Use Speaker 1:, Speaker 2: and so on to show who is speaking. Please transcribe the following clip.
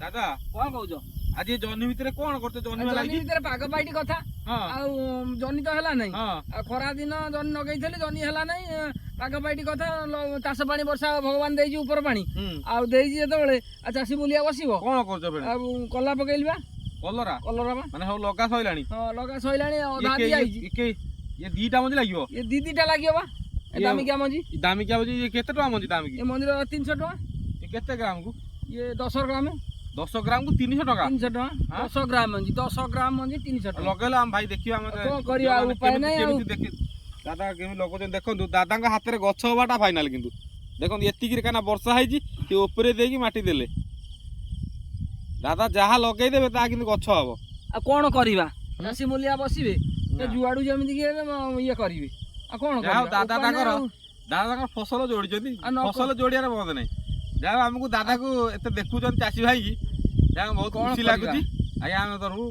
Speaker 1: ଦାଦା
Speaker 2: କଣ କହୁଛ?
Speaker 1: ଆଜି ଜହ୍ନି ଭିତରେ କଣ କରୁଛ? ଜହ୍ନି
Speaker 2: ଜହ୍ନି ଭିତରେ ପାଗ ପାଇଟି କଥା
Speaker 1: ହଁ
Speaker 2: ଆଉ ଜହ୍ନି ତ ହେଲା ନାହିଁ।
Speaker 1: ହଁ
Speaker 2: ଆଉ ଖରା ଦିନ ଜହ୍ନି ଲଗେଇଥିଲି ଜହ୍ନି ହେଲା ନାହିଁ। ପାଗ ପାଇଟି କଥା ଚାଷ ପାଣି ବର୍ଷା ଭଗବାନ ଦେଇଛି ଉପର ପାଣି ଆଉ ଦେଇଛି ଯେତେବେଳେ ଆଉ ଚାଷୀ ବୁଲିଆ ବସିବ।
Speaker 1: କଣ କରୁଛ ଫେରେ?
Speaker 2: ଆଉ କଲା ପକେଇଲି ବା
Speaker 1: କଲରା
Speaker 2: କଲରା ବା
Speaker 1: ମାନେ ସବୁ ଲଗା ସଇଲାଣି?
Speaker 2: ହଁ ଲଗା ସଇଲାଣି ଅଧା ଆଦି ଆଇଛି।
Speaker 1: ଇଏ ଦିଟା ମଞ୍ଜି ଲାଗିବ?
Speaker 2: ଏ ଦିଟା ଲାଗିବ ବା ଦାମିକିଆ ମଞ୍ଜି।
Speaker 1: ଦାମିକିଆ ମଞ୍ଜି ଇଏ କେତେ ଟଙ୍କା ମଞ୍ଜି ଦାମିକି?
Speaker 2: ଏ ମଞ୍ଜିର 300 ଟଙ୍କା।
Speaker 1: ଇଏ କେତେ ଗ୍ରାମ କୁ?
Speaker 2: ଇଏ 10 ଗ୍ରାମ
Speaker 1: 10 ଗ୍ରାମ କୁ 300 ଟଙ୍କା?
Speaker 2: 300 ଟଙ୍କା 10 ଗ୍ରାମ ମଞ୍ଜି 10 ଗ୍ରାମ ମଞ୍ଜି 300 ଟଙ୍କା।
Speaker 1: ଲଗେଇଲେ ଆମ ଭାଇ ଦେଖିବା ଆମେ
Speaker 2: କଣ କରିବା ଆଉ ଉପାୟ ନାହିଁ ଆଉ।
Speaker 1: ଦାଦା କେମିତି ଲଗଉଛନ୍ତି ଦେଖନ୍ତୁ। ଦାଦାଙ୍କ ହାତରେ ଗଛ ହବାଟା ଫାଇନାଲ କିନ୍ତୁ ଦେଖନ୍ତୁ ଏତିକିରେ କାହିଁକିନା ବର୍ଷା ହେଇଛି ସେ ଉପରେ ଦେଇକି ମାଟି ଦେଲେ। ଦାଦା ଯାହା ଲଗେଇଦେବେ ତାହା କିନ୍ତୁ ଗଛ ହବ।
Speaker 2: ଆଉ କଣ କରିବା ଚାଷୀ ମୂଲିଆ ବସିବେ ଯୁଆଡୁ ଯେମିତି କି ଇଏ କରିବେ ଆଉ କଣ
Speaker 1: ଯାହା
Speaker 2: କରିବା?
Speaker 1: ଦାଦା ତାଙ୍କର ଫସଲ ଯୋଡିଛନ୍ତି ଫସଲ ଯୋଡିଆରେ ବନ୍ଦ ନାହିଁ। ଯାହା ଆମକୁ ଦାଦାକୁ ଏତେ ଦେଖୁଛନ୍ତି ଚାଷୀ ଭାଇ କି ଯାହା ବହୁତ ଖୁସି ଲାଗୁଛି। ଆଜ୍ଞା ଆମେ ତରଫରୁ